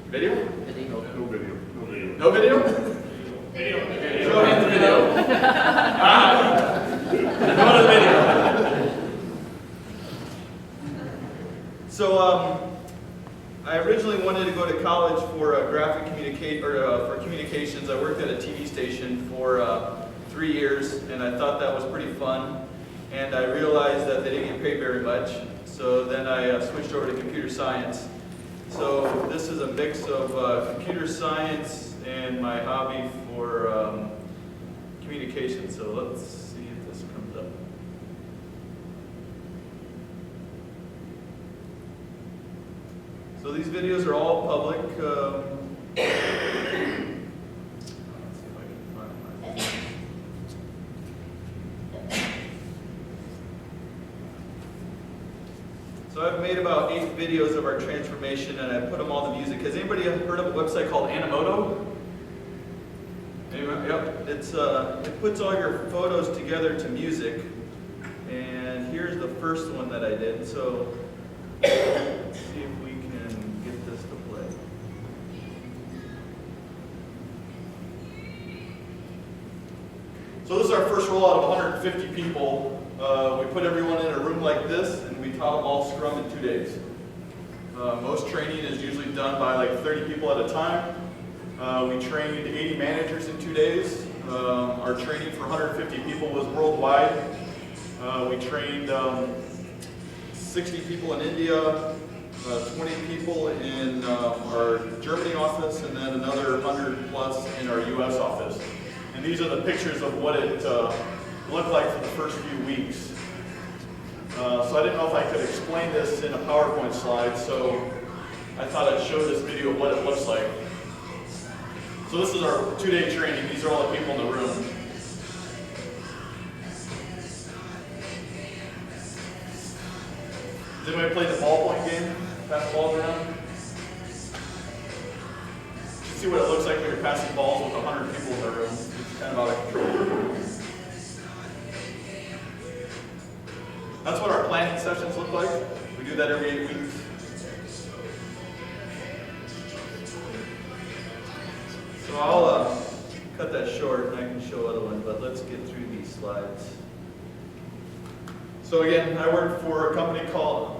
Video? Video. No video. No video. No video? Video. Show hands the video. No the video. So, I originally wanted to go to college for for communications. I worked at a TV station for 3 years, and I thought that was pretty fun. And I realized that they didn't get paid very much, so then I switched over to computer science. So this is a mix of computer science and my hobby for communication. So let's see if this comes up. So these videos are all public. Let's see if I can find my... So I've made about 8 videos of our transformation, and I put them all to music. Has anybody heard of a website called Animoto? Anyway, yep. It puts all your photos together to music. And here's the first one that I did. So let's see if we can get this to play. So this is our first rollout of 150 people. We put everyone in a room like this, and we taught them all Scrum in 2 days. Most training is usually done by like 30 people at a time. We trained 80 managers in 2 days. Our training for 150 people was worldwide. We trained 60 people in India, 20 people in our Germany office, and then another 100 plus in our US office. And these are the pictures of what it looked like for the first few weeks. So I didn't know if I could explain this in a PowerPoint slide, so I thought I'd show this video of what it looks like. So this is our 2-day training. These are all the people in the room. Does anybody play the ballpoint game? Pass the balls around? See what it looks like when you're passing balls with 100 people in the room. It's kind of out of control. That's what our planning sessions look like. We do that every 8 weeks. So I'll cut that short and I can show other ones, but let's get through these slides. So again, I work for a company called,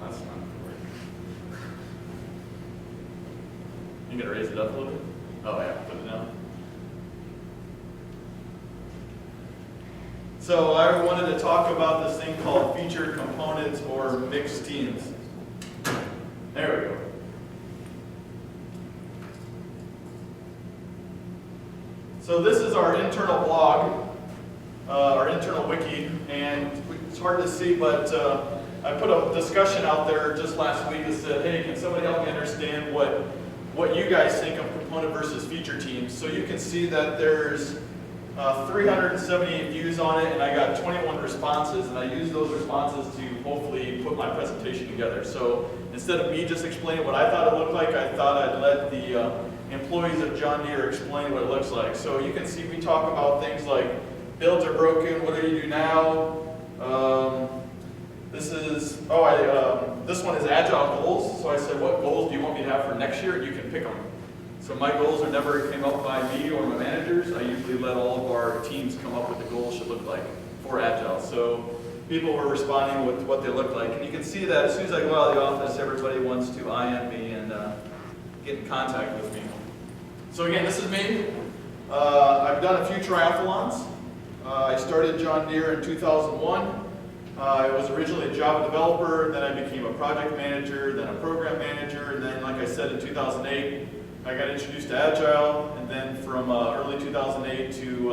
that's not working. You gonna raise it up a little bit? Oh yeah, put it down. So I wanted to talk about this thing called featured components or mixed teams. There we go. So this is our internal blog, our internal wiki, and it's hard to see, but I put a discussion out there just last week that said, hey, can somebody help me understand what you guys think of component versus feature teams? So you can see that there's 378 views on it, and I got 21 responses, and I used those responses to hopefully put my presentation together. So instead of me just explaining what I thought it looked like, I thought I'd let the employees of John Deere explain what it looks like. So you can see we talk about things like builds are broken, what do you do now? This one is Agile goals. So I said, what goals do you want me to have for next year? You can pick them. So my goals are never came up by me or my managers. I usually let all of our teams come up with the goals should look like for Agile. So people were responding with what they look like. And you can see that as soon as I go out of the office, everybody wants to IM me and get in contact with me. So again, this is me. I've done a few triathlons. I started John Deere in 2001. I was originally a Java developer, then I became a project manager, then a program manager, and then, like I said, in 2008, I got introduced to Agile, and then from early 2008 to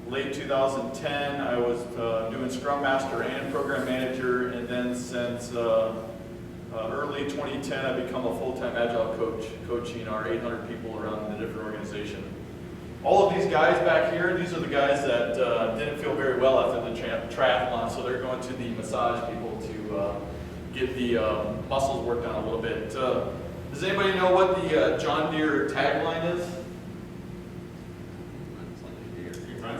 late 2010, I was doing Scrum Master and Program Manager, and then since early 2010, I become a full-time Agile coach, coaching our 800 people around the different organization. All of these guys back here, these are the guys that didn't feel very well after the triathlon, so they're going to the massage people to get the muscles worked on a little bit. Does anybody know what the John Deere tagline is?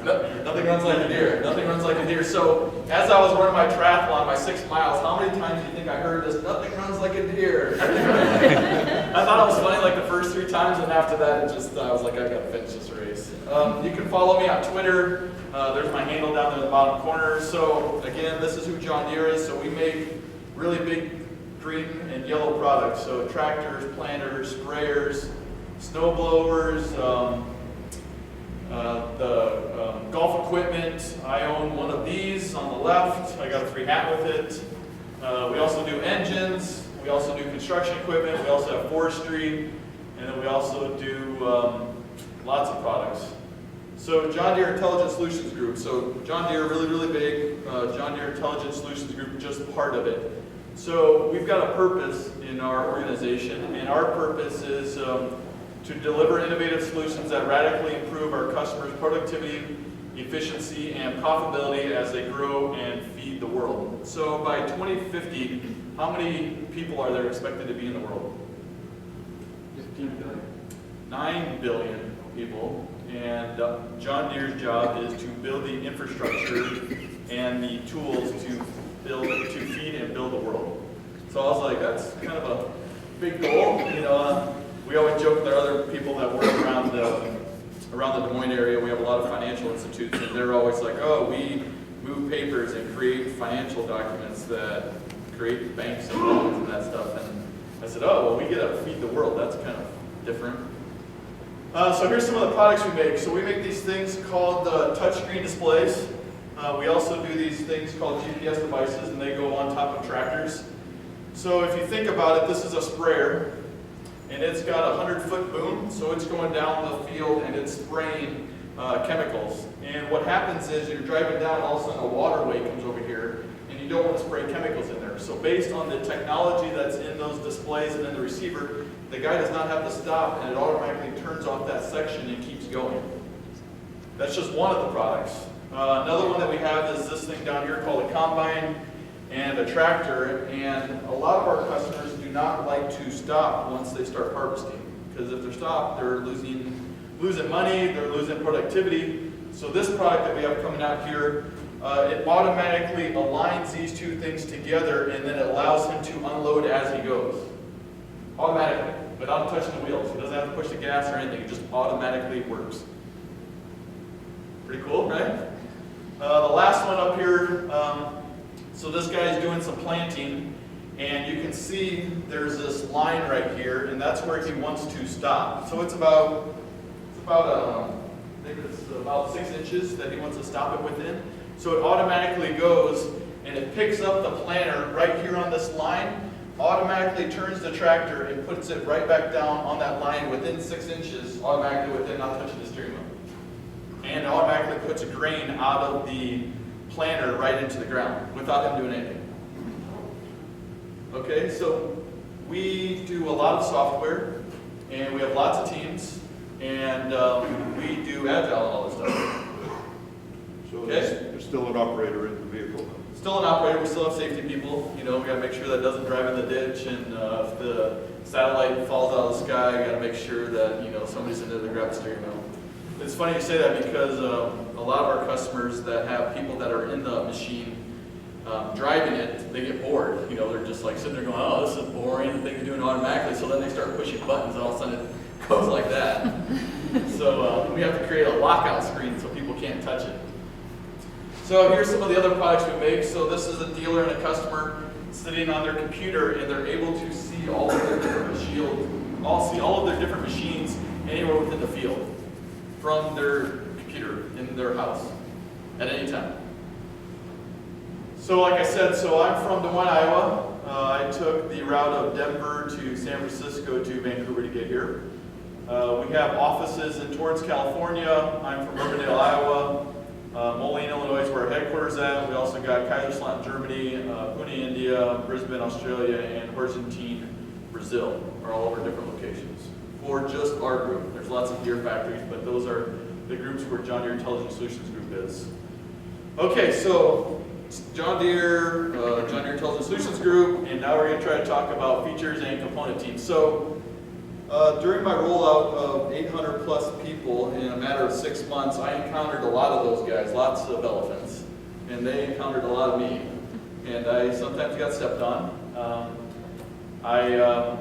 Nothing runs like a deer. Nothing runs like a deer. So as I was running my triathlon, my 6 miles, how many times do you think I heard this? Nothing runs like a deer. thought it was funny like the first 3 times, and after that, it just I was like, I gotta finish this race. You can follow me on Twitter. There's my handle down there in the bottom corner. So again, this is who John Deere is. So we make really big green and yellow products. So tractors, planters, sprayers, snow blowers, golf equipment. I own one of these on the left. I got a free hat with it. We also do engines. We also do construction equipment. We also have forestry, and then we also do lots of products. So John Deere Intelligent Solutions Group. So John Deere, really, really big. John Deere Intelligent Solutions Group, just part of it. So we've got a purpose in our organization, and our purpose is to deliver innovative solutions that radically improve our customers' productivity, efficiency, and profitability as they grow and feed the world. So by 2050, how many people are there expected to be in the world? 15 billion. 9 billion people. And John Deere's job is to build the infrastructure and the tools to feed and build the world. So I was like, that's kind of a big goal. We always joke with our other people that work around the Des Moines area. We have a lot of financial institutes, and they're always like, oh, we move papers and create financial documents that create banks and loans and that stuff. And I said, oh, well, we get to feed the world. That's kind of different. So here's some of the products we make. So we make these things called touchscreen displays. We also do these things called GPS devices, and they go on top of tractors. So if you think about it, this is a sprayer, and it's got a 100-foot boom, so it's going down the field and it's spraying chemicals. And what happens is you're driving down, all of a sudden a waterway comes over here, and you don't want to spray chemicals in there. So based on the technology that's in those displays and in the receiver, the guy does not have to stop, and it automatically turns off that section and keeps going. That's just one of the products. Another one that we have is this thing down here called a combine and a tractor, and a lot of our customers do not like to stop once they start harvesting, because if they're stopped, they're losing money, they're losing productivity. So this product that we have coming out here, it automatically aligns these two things together, and then it allows him to unload as he goes. Automatically, without touching the wheels. He doesn't have to push the gas or anything, it just automatically works. Pretty cool, right? The last one up here, so this guy's doing some planting, and you can see there's this line right here, and that's where he wants to stop. So it's about I think it's about 6 inches that he wants to stop it within. So it automatically goes, and it picks up the planter right here on this line, automatically turns the tractor and puts it right back down on that line within 6 inches, automatically within not touching the steering wheel. And it automatically puts a grain out of the planter right into the ground without him doing anything. Okay, so we do a lot of software, and we have lots of teams, and we do Agile and all this stuff. So Okay. there's still an operator in the vehicle. Still an operator, we still have safety people. We gotta make sure that it doesn't drive in the ditch, and if the satellite falls out of the sky, I gotta make sure that somebody's in there to grab the steering wheel. It's funny you say that because a lot of our customers that have people that are in the machine driving it, they get bored. They're just like sitting there going, oh, this is boring, the thing's doing automatically, so then they start pushing buttons, and all of a sudden it goes like that. So we have to create a lockout screen so people can't touch it. So here's some of the other products we make. So this is a dealer and a customer sitting on their computer, and they're able to see all of their different machines anywhere within the field from their computer in their house at any time. So like I said, so I'm from Des Moines, Iowa. I took the route of Denver to San Francisco to Vancouver to get here. We have offices in Torrance, California. I'm from Riverdale, Iowa. Moline, Illinois is where our headquarters at. We also got Kaiserslautern, Germany, Pune, India, Brisbane, Australia, and Argentine, Brazil are all over different locations for just our group. There's lots of Deere factories, but those are the groups where John Deere Intelligent Solutions Group is. Okay, so John Deere Intelligent Solutions Group, and now we're going to try to talk about features and component teams. So during my rollout of 800 plus people in a matter of 6 months, I encountered a lot of those guys, lots of elephants, and they encountered a lot of me, and I sometimes got stepped on. I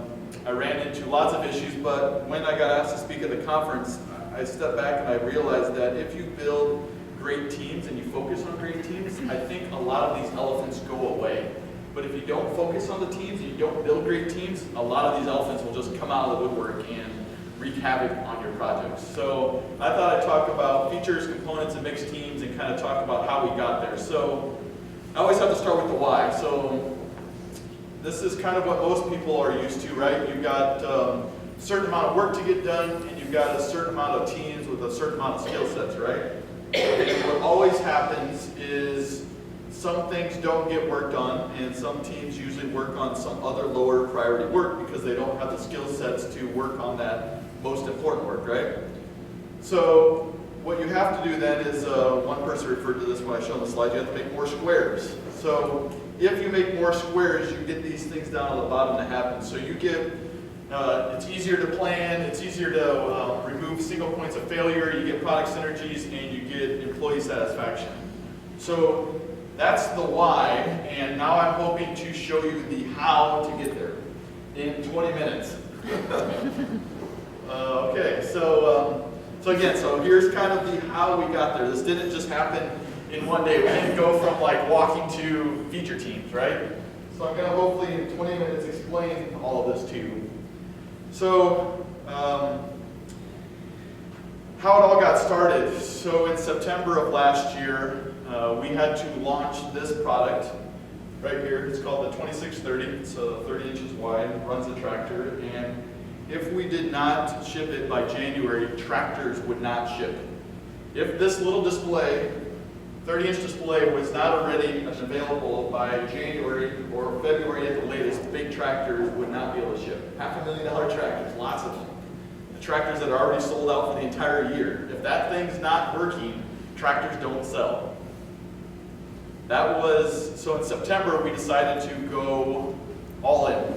ran into lots of issues, but when I got asked to speak at the conference, I stepped back and I realized that if you build great teams and you focus on great teams, I think a lot of these elephants go away. But if you don't focus on the teams and you don't build great teams, a lot of these elephants will just come out of the woodwork and wreak havoc on your projects. So I thought I'd talk about features, components, and mixed teams and kind of talk about how we got there. So I always have to start with the why. So this is kind of what most people are used to, right? You've got a certain amount of work to get done, and you've got a certain amount of teams with a certain amount of skill sets, right? And what always happens is some things don't get worked on, and some teams usually work on some other lower priority work because they don't have the skill sets to work on that most important work, right? So what you have to do then is, one person referred to this when I showed the slide, you have to make more squares. So if you make more squares, you get these things down at the bottom to happen. So you get, it's easier to plan, it's easier to remove single points of failure, you get product synergies, and you get employee satisfaction. So that's the why, and now I'm hoping to show you the how to get there in 20 minutes. Okay, so here's kind of the how we got there. This didn't just happen in one day. We didn't go from like walking to feature teams, right? So I'm going to hopefully in 20 minutes explain all of this to you. So how it all got started. So in September of last year, we had to launch this product right here. It's called the 2630. It's 30 inches wide, runs a tractor, and if we did not ship it by January, tractors would not ship. If this little display, 30-inch display, was not already available by January or February at the latest, big tractors would not be able to ship. $500,000 tractors, lots of them. The tractors that are already sold out for the entire year. If that thing's not working, tractors don't sell. So in September, we decided to go all in.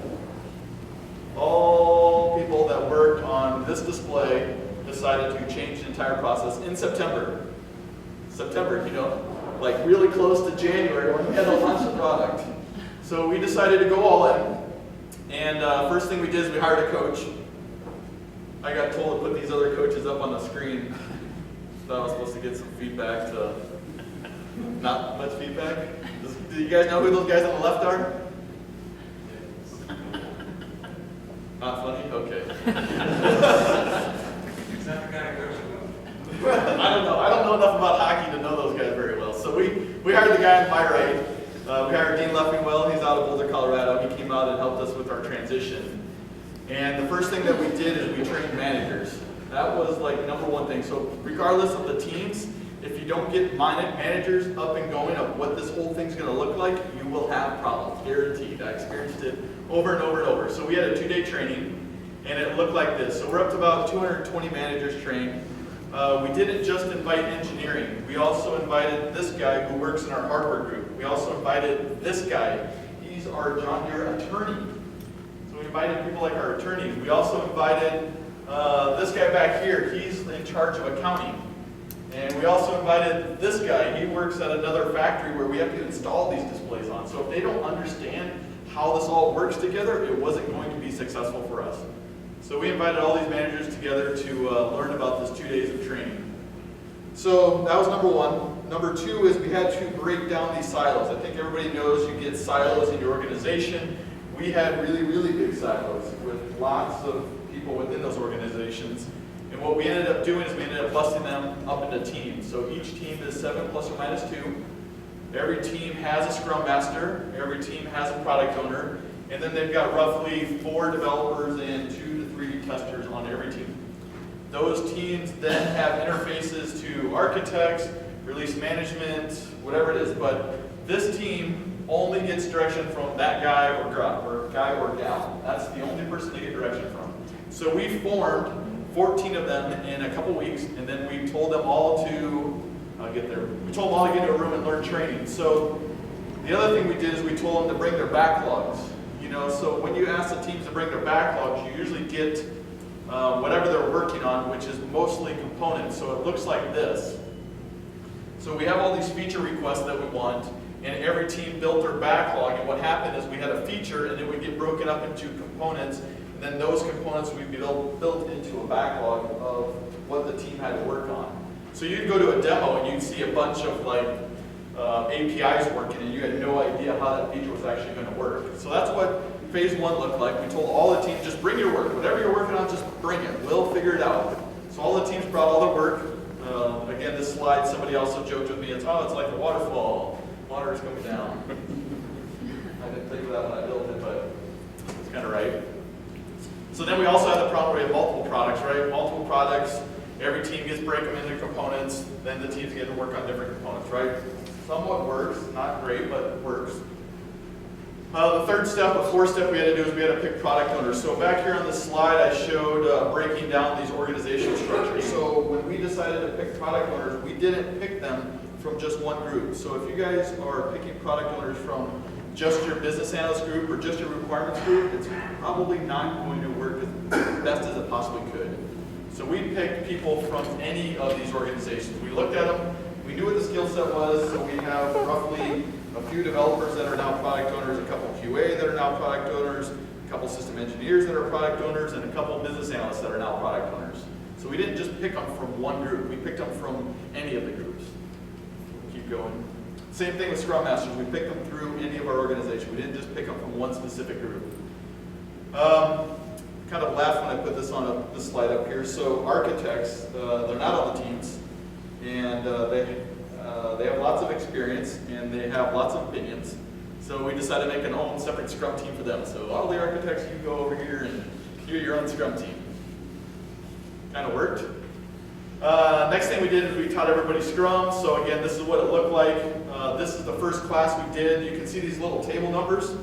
All people that worked on this display decided to change the entire process in September. Like really close to January when we had to launch the product. So we decided to go all in. And first thing we did is we hired a coach. I got told to put these other coaches up on the screen. Thought I was supposed to get some feedback. Not much feedback. Do you guys know who those guys on the left are? Not funny? Okay. Is that the kind of coach you know? I don't know. I don't know enough about hockey to know those guys very well. So we hired the guy on my right. We hired Dean Leffingwell. He's out of Boulder, Colorado. He came out and helped us with our transition. And the first thing that we did is we trained managers. That was like number one thing. So regardless of the teams, if you don't get managers up and going of what this whole thing's going to look like, you will have problems, guaranteed. I experienced it over and over and over. So we had a 2-day training, and it looked like this. So we're up to about 220 managers trained. We didn't just invite engineering. We also invited this guy who works in our hardware group. We also invited this guy. He's our John Deere attorney. So we invited people like our attorneys. We also invited this guy back here. He's in charge of accounting. And we also invited this guy. He works at another factory where we have to install these displays on. So if they don't understand how this all works together, it wasn't going to be successful for us. So we invited all these managers together to learn about this 2 days of training. So that was number one. Number two is we had to break down these silos. I think everybody knows you get silos in your organization. We had really, really big silos with lots of people within those organizations. And what we ended up doing is we ended up busting them up into teams. So each team is 7 plus or minus 2. Every team has a scrum master. Every team has a product owner. And then they've got roughly 4 developers and 2 to 3 testers on every team. Those teams then have interfaces to architects, release management, whatever it is. But this team only gets direction from that guy or gal. That's the only person they get direction from. So we formed 14 of them in a couple weeks, and then we told them all to get into a room and learn training. So the other thing we did is we told them to bring their backlogs. So when you ask the teams to bring their backlogs, you usually get whatever they're working on, which is mostly components. So it looks like this. So we have all these feature requests that we want, and every team built their backlog, and what happened is we had a feature, and it would get broken up into components, and then those components would be built into a backlog of what the team had to work on. So you'd go to a demo, and you'd see a bunch of like APIs working, and you had no idea how that feature was actually going to work. So that's what phase 1 looked like. We told all the teams, just bring your work. Whatever you're working on, just bring it. We'll figure it out. So all the teams brought all their work. Again, this slide, somebody also joked with me, it's like a waterfall. Water is coming down. I didn't think of that when I built it, but it's kind of right. So then we also had the problem where we had multiple products, right? Multiple products. Every team gets break them into components. Then the teams get to work on different components, right? Somewhat works. Not great, but works. The third step, the fourth step we had to do is we had to pick product owners. So back here on this slide, I showed breaking down these organizational structures. So when we decided to pick product owners, we didn't pick them from just one group. So if you guys are picking product owners from just your business analyst group or just your requirements group, it's probably not going to work as best as it possibly could. So we picked people from any of these organizations. We looked at them, we knew what the skill set was, so we have roughly a few developers that are now product owners, a couple QA that are now product owners, a couple system engineers that are product owners, and a couple business analysts that are now product owners. So we didn't just pick them from one group, we picked them from any of the groups. Keep going. Same thing with Scrum Masters, we picked them through any of our organization. We didn't just pick them from one specific group. Kind of laughed when I put this on this slide up here. So architects, they're not on the teams, and they have lots of experience, and they have lots of opinions. So we decided to make an own separate Scrum team for them. So all the architects, you go over here and you're your own Scrum team. Kind of worked. Next thing we did is we taught everybody Scrum. So again, this is what it looked like. This is the first class we did. You can see these little table numbers.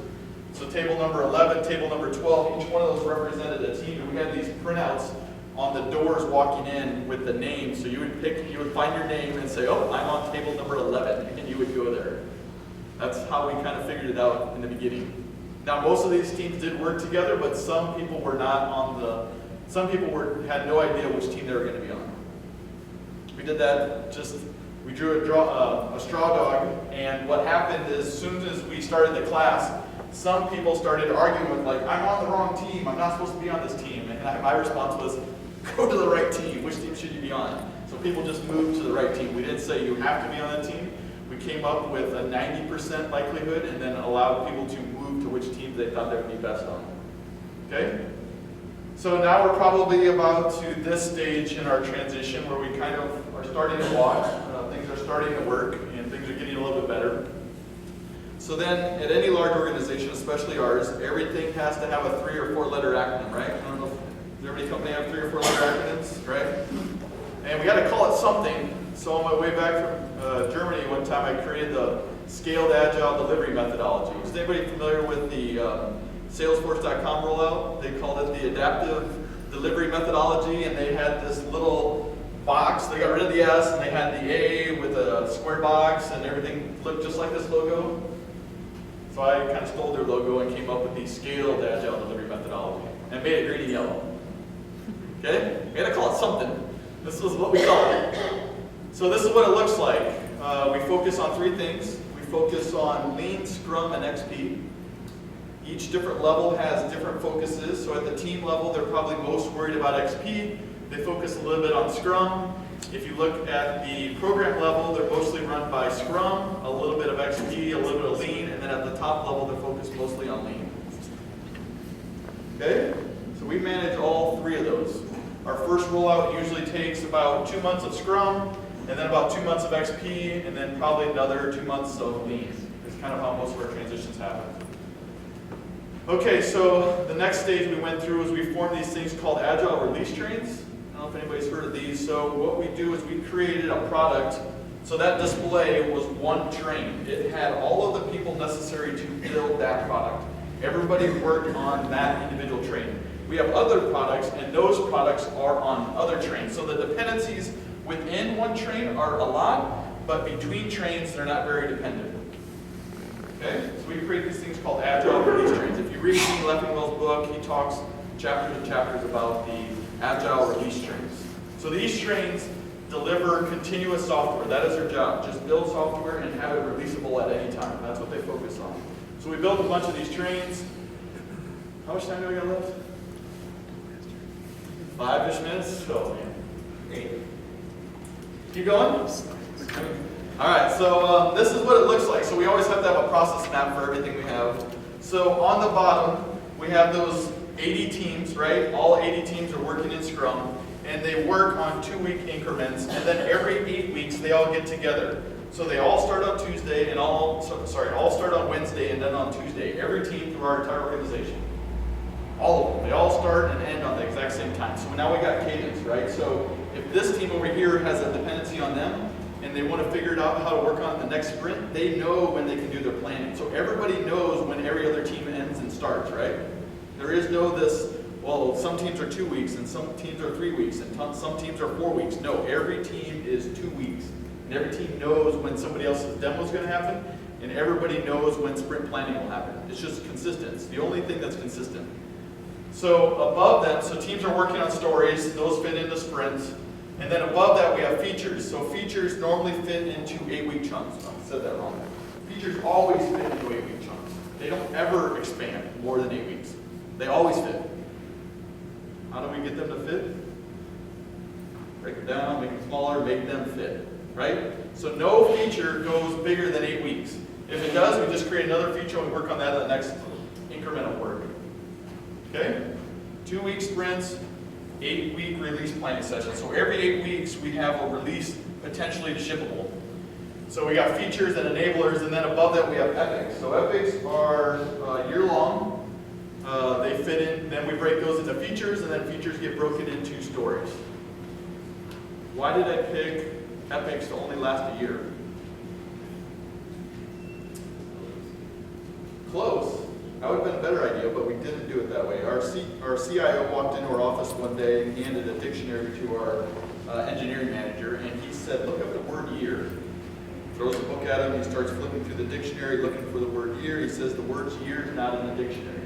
So table number 11, table number 12, each one of those represented a team. And we had these printouts on the doors walking in with the name. So you would find your name and say, oh, I'm on table number 11, and you would go there. That's how we kind of figured it out in the beginning. Now, most of these teams did work together, but some people were not on some people had no idea which team they were going to be on. We did that we drew a straw dog, and what happened is as soon as we started the class, some people started arguing with like, I'm on the wrong team, I'm not supposed to be on this team. And my response was, go to the right team, which team should you be on? So people just moved to the right team. We didn't say you have to be on that team. We came up with a 90% likelihood and then allowed people to move to which teams they thought they would be best on. Okay? So now we're probably about to this stage in our transition where we kind of are starting to walk, things are starting to work, and things are getting a little bit better. So then, at any large organization, especially ours, everything has to have a 3 or 4 letter acronym, right? I don't know if does every company have 3 or 4 letter acronyms, right? And we got to call it something. So on my way back from Germany one time, I created the Scaled Agile Delivery Methodology. Is anybody familiar with the Salesforce.com rollout? They called it the Adaptive Delivery Methodology, and they had this little box. They got rid of the S, and they had the A with a square box, and everything looked just like this logo. So I kind of stole their logo and came up with the Scaled Agile Delivery Methodology, and made it green and yellow. Okay? We had to call it something. This was what we called it. So this is what it looks like. We focus on 3 things. We focus on Lean, Scrum, and XP. Each different level has different focuses. So at the team level, they're probably most worried about XP. They focus a little bit on Scrum. If you look at the program level, they're mostly run by Scrum, a little bit of XP, a little bit of Lean, and then at the top level, they're focused mostly on Lean. Okay? So we manage all 3 of those. Our first rollout usually takes about 2 months of Scrum, and then about 2 months of XP, and then probably another 2 months of Lean. It's kind of how most of our transitions happen. Okay, so the next stage we went through is we formed these things called Agile release trains. I don't know if anybody's heard of these. So what we do is we created a product. So that display was one train. It had all of the people necessary to build that product. Everybody worked on that individual train. We have other products, and those products are on other trains. So the dependencies within one train are a lot, but between trains, they're not very dependent. Okay? So we create these things called Agile release trains. If you read Dean Leffingwell's book, he talks chapters and chapters about the Agile release trains. So these trains deliver continuous software. That is their job. Just build software and have it releasable at any time. That's what they focus on. So we built a bunch of these trains. How much time do we got left? 5-ish minutes? Oh, man. 8. Keep going? All right, so this is what it looks like. So we always have to have a process map for everything we have. So on the bottom, we have those 80 teams, right? All 80 teams are working in Scrum, and they work on 2-week increments, and then every 8 weeks they all get together. So they all start on Tuesday, and all start on Wednesday, and then on Tuesday. Every team through our entire organization. All of them. They all start and end on the exact same time. So now we got cadence, right? So if this team over here has a dependency on them, and they want to figure it out how to work on the next sprint, they know when they can do their planning. So everybody knows when every other team ends and starts, right? There is no this, well, some teams are 2 weeks, and some teams are 3 weeks, and some teams are 4 weeks. No, every team is 2 weeks. And every team knows when somebody else's demo is going to happen, and everybody knows when sprint planning will happen. It's just consistent. It's the only thing that's consistent. So above them, so teams are working on stories, those fit into sprints. And then above that we have features. So features normally fit into 8-week chunks. Oh, I said that wrong. Features always fit into 8-week chunks. They don't ever expand more than 8 weeks. They always fit. How do we get them to fit? Break them down, make them smaller, make them fit. Right? So no feature goes bigger than 8 weeks. If it does, we just create another feature and we work on that in the next incremental work. Okay? 2-week sprints, 8-week release planning session. So every 8 weeks we have a release potentially shippable. So we got features and enablers, and then above that we have epics. So epics are year-long. They fit in, then we break those into features, and then features get broken into stories. Why did I pick epics to only last a year? Close. That would have been a better idea, but we didn't do it that way. Our CIO walked into our office one day and handed a dictionary to our engineering manager, and he said, look up the word year. Throws the book at him, he starts flipping through the dictionary, looking for the word year. He says the word year is not in the dictionary.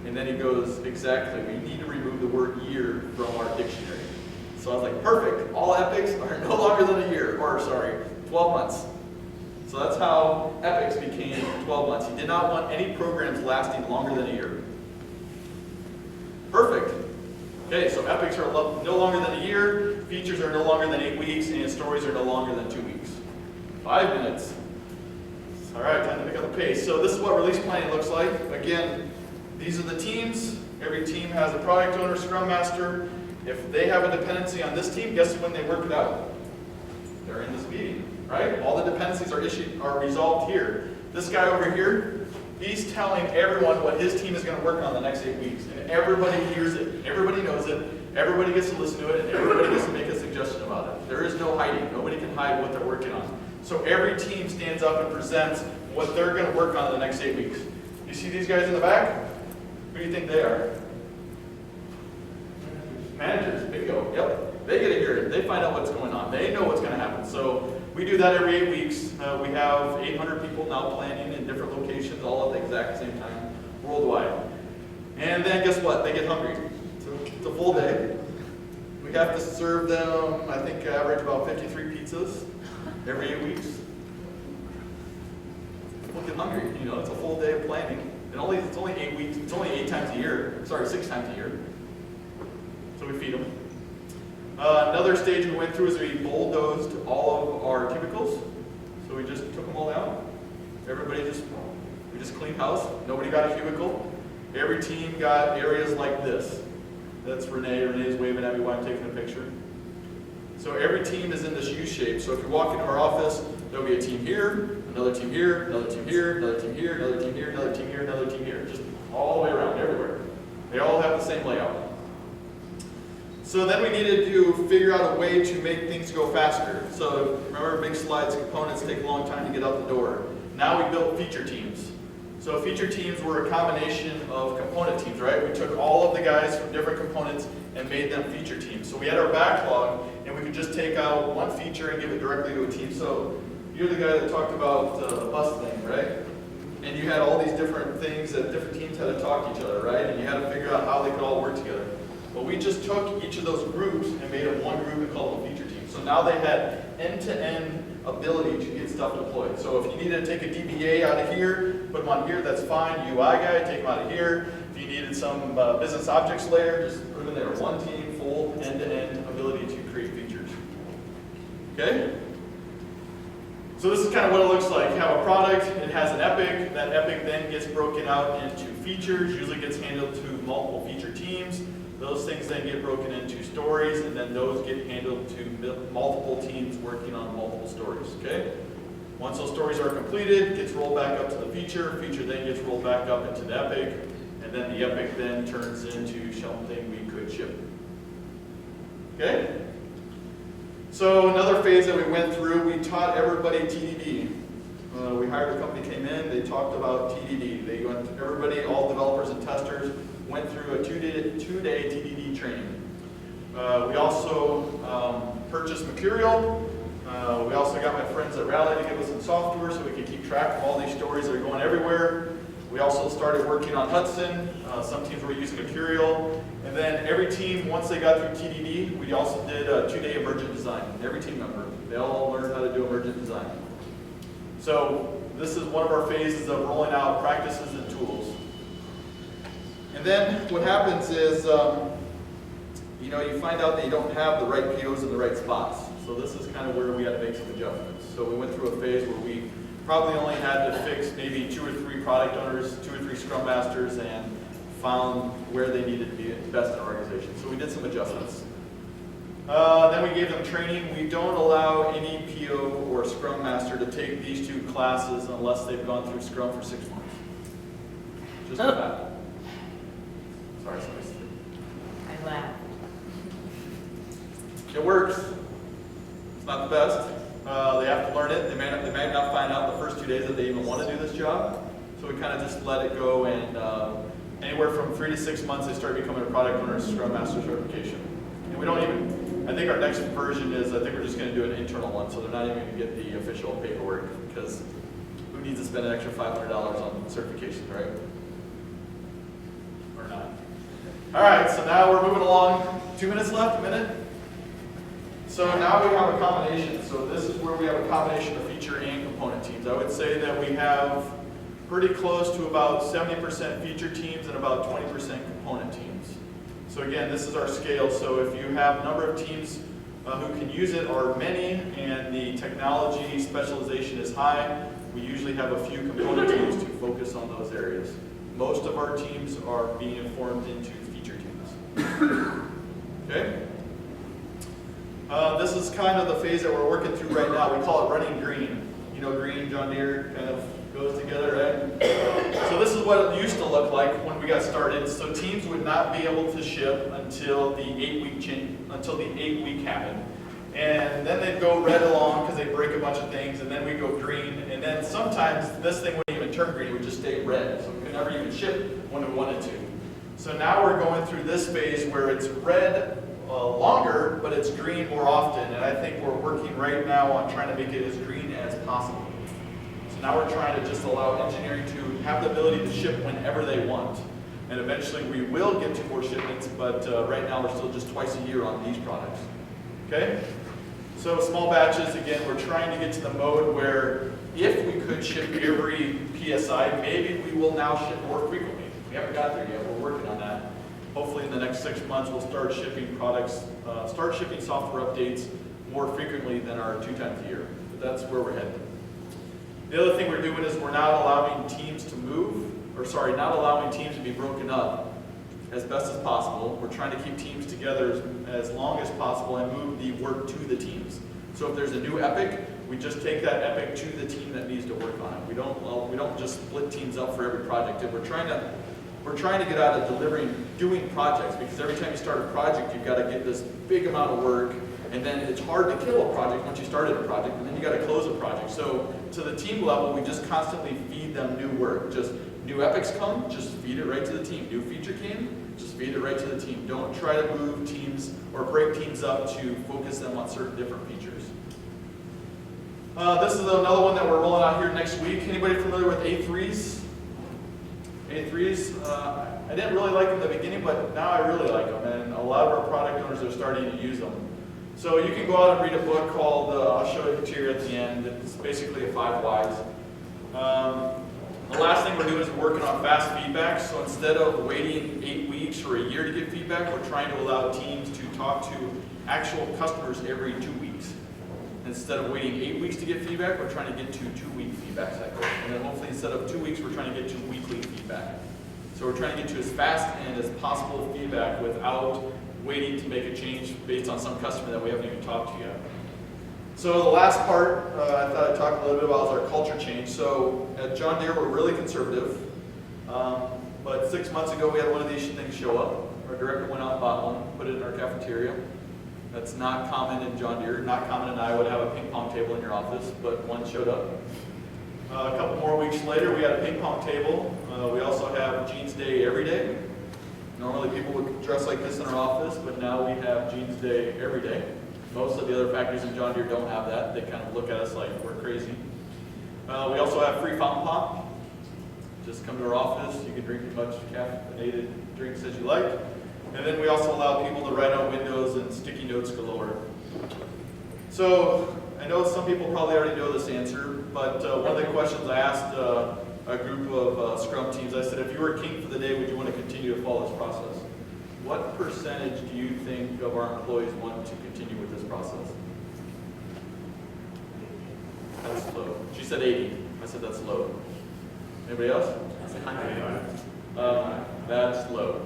And then he goes, exactly, we need to remove the word year from our dictionary. So I was like, perfect, all epics are no longer than a year, or sorry, 12 months. So that's how epics became 12 months. He did not want any programs lasting longer than a year. Perfect. Okay, so epics are no longer than a year, features are no longer than 8 weeks, and stories are no longer than 2 weeks. 5 minutes. All right, time to pick up the pace. So this is what release planning looks like. Again, these are the teams. Every team has a product owner, scrum master. If they have a dependency on this team, guess when they work it out? They're in this meeting, right? All the dependencies are resolved here. This guy over here, he's telling everyone what his team is going to work on the next 8 weeks. And everybody hears it. Everybody knows it. Everybody gets to listen to it. And everybody gets to make a suggestion about it. There is no hiding. Nobody can hide what they're working on. So every team stands up and presents what they're going to work on in the next 8 weeks. You see these guys in the back? Who do you think they are? Managers. Bingo. Yep. They get to hear it. They find out what's going on. They know what's going to happen. So we do that every 8 weeks. We have 800 people now planning in different locations all at the exact same time worldwide. And then guess what? They get hungry. It's a full day. We have to serve them, I think, average about 53 pizzas every 8 weeks. People get hungry. You know, it's a full day of planning. And it's only 8 weeks. It's only 8 times a year. Sorry, 6 times a year. So we feed them. Another stage we went through is we bulldozed all of our cubicles. So we just took them all down. We just cleaned house. Nobody got a cubicle. Every team got areas like this. That's Renee. Renee's waving at me while I'm taking a picture. So every team is in this U shape. So if you walk into our office, there'll be a team here, another team here, another team here, another team here, another team here, another team here, another team here. Just all the way around, everywhere. They all have the same layout. So then we needed to figure out a way to make things go faster. So remember, big slides, components take a long time to get out the door. Now we built feature teams. So feature teams were a combination of component teams, right? We took all of the guys from different components and made them feature teams. So we had our backlog, and we could just take out one feature and give it directly to a team. So you're the guy that talked about the bus thing, right? And you had all these different things that different teams had to talk to each other, right? And you had to figure out how they could all work together. Well, we just took each of those groups and made them one group and called them feature teams. So now they had end-to-end ability to get stuff deployed. So if you needed to take a DBA out of here, put them on here, that's fine. UI guy, take them out of here. If you needed some business objects layer, just put them in there. One team, full end-to-end ability to create features. Okay? So this is kind of what it looks like. You have a product, it has an epic. That epic then gets broken out into features, usually gets handled to multiple feature teams. Those things then get broken into stories, and then those get handled to multiple teams working on multiple stories, okay? Once those stories are completed, it gets rolled back up to the feature then gets rolled back up into the epic, and then the epic then turns into something we could ship. Okay? So another phase that we went through, we taught everybody TDD. We hired a company, came in, they talked about TDD. They went, everybody, all developers and testers, went through a two-day TDD training. We also purchased material. We also got my friends at Rally to give us some software so we could keep track of all these stories that are going everywhere. We also started working on Hudson. Some teams were using material. And then every team, once they got through TDD, we also did a 2-day emergent design. Every team member, they all learned how to do emergent design. So this is one of our phases of rolling out practices and tools. And then what happens is, you find out that you don't have the right POs in the right spots. So this is kind of where we had to make some adjustments. So we went through a phase where we probably only had to fix maybe 2 or 3 product owners, 2 or 3 scrum masters, and found where they needed to be best in our organization. So we did some adjustments. Then we gave them training. We don't allow any PO or scrum master to take these 2 classes unless they've gone through Scrum for 6 months. Just like that. Sorry, sorry. I laughed. It works. It's not the best. They have to learn it. They may not find out the first 2 days that they even want to do this job. So we kind of just let it go, and anywhere from 3 to 6 months, they start becoming a product owner, Scrum Master certification. And we don't even, I think our next version is, I think we're just going to do an internal one, so they're not even going to get the official paperwork, because who needs to spend an extra $500 on certifications, right? Or not. All right, so now we're moving along. 2 minutes left, a minute? So now we have a combination. So this is where we have a combination of feature and component teams. I would say that we have pretty close to about 70% feature teams and about 20% component teams. So again, this is our scale. So if you have a number of teams who can use it are many and the technology specialization is high, we usually have a few component teams to focus on those areas. Most of our teams are being informed into feature teams. Okay? This is kind of the phase that we're working through right now. We call it running green. You know, green, John Deere kind of goes together, right? So this is what it used to look like when we got started. So teams would not be able to ship until the 8 week happened. And then they'd go red along because they break a bunch of things, and then we go green. And then sometimes this thing wouldn't even turn green, it would just stay red. So we could never even ship when we wanted to. So now we're going through this phase where it's red longer, but it's green more often. And I think we're working right now on trying to make it as green as possible. So now we're trying to just allow engineering to have the ability to ship whenever they want. And eventually we will get to more shipments, but right now we're still just twice a year on these products. Okay? So small batches, again, we're trying to get to the mode where if we could ship every PSI, maybe we will now ship more frequently. We haven't got there yet, we're working on that. Hopefully in the next 6 months we'll start shipping products, start shipping software updates more frequently than our 2 times a year. But that's where we're headed. The other thing we're doing is we're not allowing teams to move, not allowing teams to be broken up as best as possible. We're trying to keep teams together as long as possible and move the work to the teams. So if there's a new epic, we just take that epic to the team that needs to work on it. We don't just split teams up for every project. And we're trying to get out of doing projects, because every time you start a project, you've got to get this big amount of work, and then it's hard to kill a project once you started a project, and then you got to close a project. So to the team level, we just constantly feed them new work. Just new epics come, just feed it right to the team. New feature came, just feed it right to the team. Don't try to move teams or break teams up to focus them on certain different features. This is another one that we're rolling out here next week. Anybody familiar with A3s? A3s, I didn't really like them in the beginning, but now I really like them. And a lot lot of our product owners are starting to use them. So you can go out and read a book called, I'll show it to you at the end, it's basically a 5 whys. The last thing we're doing is we're working on fast feedback, so instead of waiting 8 weeks or a year to get feedback, we're trying to allow teams to talk to actual customers every 2 weeks. Instead of waiting 8 weeks to get feedback, we're trying to get to 2-week feedback cycle. And then hopefully instead of 2 weeks, we're trying to get to weekly feedback. So we're trying to get to as fast and as possible feedback without waiting to make a change based on some customer that we haven't even talked to yet. So the last part I thought I'd talk a little bit about is our culture change. So at John Deere, we're really conservative. But 6 months ago, we had one of these things show up. Our director went out and bought one, put it in our cafeteria. That's not common in John Deere. Not common in Iowa to have a ping pong table in your office, but one showed up. A couple more weeks later, we had a ping pong table. We also have Jeans Day every day. Normally people would dress like this in our office, but now we have Jeans Day every day. Most of the other factories in John Deere don't have that. They kind of look at us like we're crazy. We also have free fountain pop. Just come to our office. You can drink as much caffeinated drinks as you like. And then we also allow people to write on windows and sticky notes galore. So I know some people probably already know this answer, but one of the questions I asked a group of Scrum teams, I said, if you were king for the day, would you want to continue to follow this process? What percentage do you think of our employees want to continue with this process? That's low. She said 80. I said that's low. Anybody else? That's 100. That's low.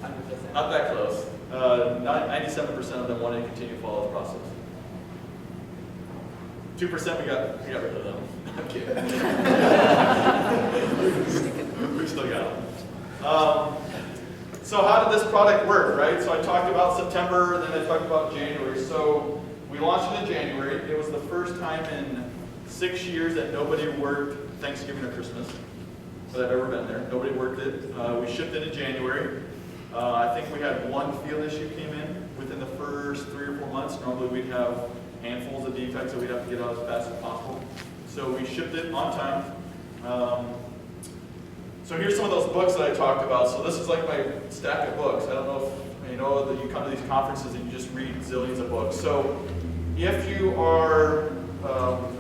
100%. Not that close. 97% of them want to continue to follow this process. 2% we got rid of them. I'm kidding. We still got them. So how did this product work, right? So I talked about September, then I talked about January. So we launched it in January. It was the first time in 6 years that nobody worked Thanksgiving or Christmas that I've ever been there. Nobody worked it. We shipped it in January. I think we had one field issue came in within the first 3 or 4 months. Normally we'd have handfuls of defects that we'd have to get out as fast as possible. So we shipped it on time. So here's some of those books that I talked about. So this is like my stack of books. I don't know if you know that you come to these conferences and you just read zillions of books. So if you are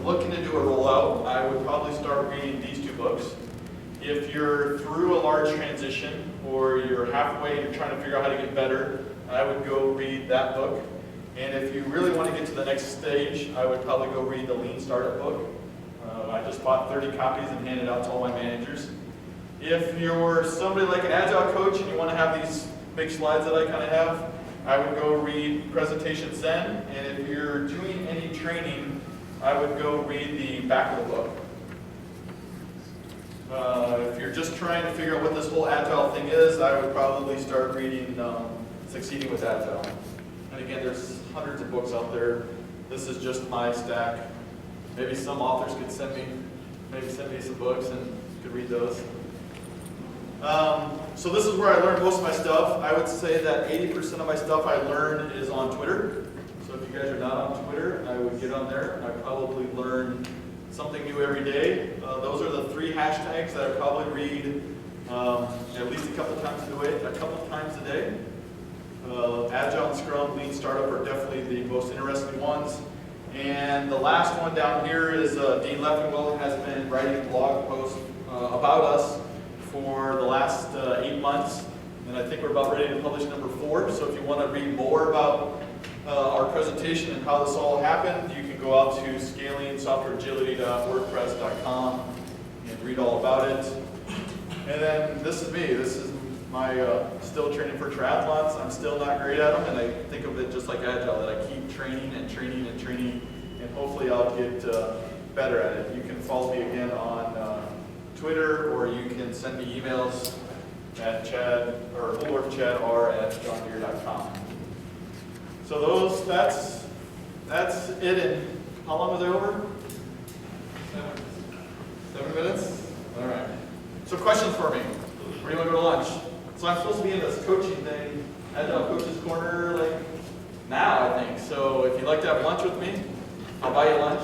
looking to do a rollout, I would probably start reading these 2 books. If you're through a large transition or you're halfway and you're trying to figure out how to get better, I would go read that book. And if you really want to get to the next stage, I would probably go read the Lean Startup book. I just bought 30 copies and handed out to all my managers. If you're somebody like an Agile coach and you want to have these big slides that I kind of have, I would go read Presentation Zen. And if you're doing any training, I would go read the back of the book. If you're just trying to figure out what this whole Agile thing is, I would probably start reading Succeeding with Agile. And again, there's hundreds of books out there. This is just my stack. Maybe some authors could send me some books and could read those. So this is where I learned most of my stuff. I would say that 80% of my stuff I learned is on Twitter. So if you guys are not on Twitter, I would get on there. I probably learn something new every day. Those are the 3 hashtags that I probably read at least a couple times a day. Agile and Scrum, Lean Startup are definitely the most interesting ones. And the last one down here is Dean Leffenwell has been writing blog posts about us for the last 8 months. And I think we're about ready to publish number 4. So if you want to read more about our presentation and how this all happened, you can go out to scalingsoftwareagility.wordpress.com and read all about it. And then this is me. This is my still training for triathlons. I'm still not great at them, and I think of it just like Agile, that I keep training and training and training, and hopefully I'll get better at it. You can follow me again on Twitter, or you can send me emails at holdorfchadr@johndeere.com. So that's it. And how long was I over? 7 minutes? All right. So questions for me. Where do you want to go to lunch? So I'm supposed to be in this coaching thing, Agile Coach's Corner, like now, I think. So if you'd like to have lunch with me, I'll buy you lunch.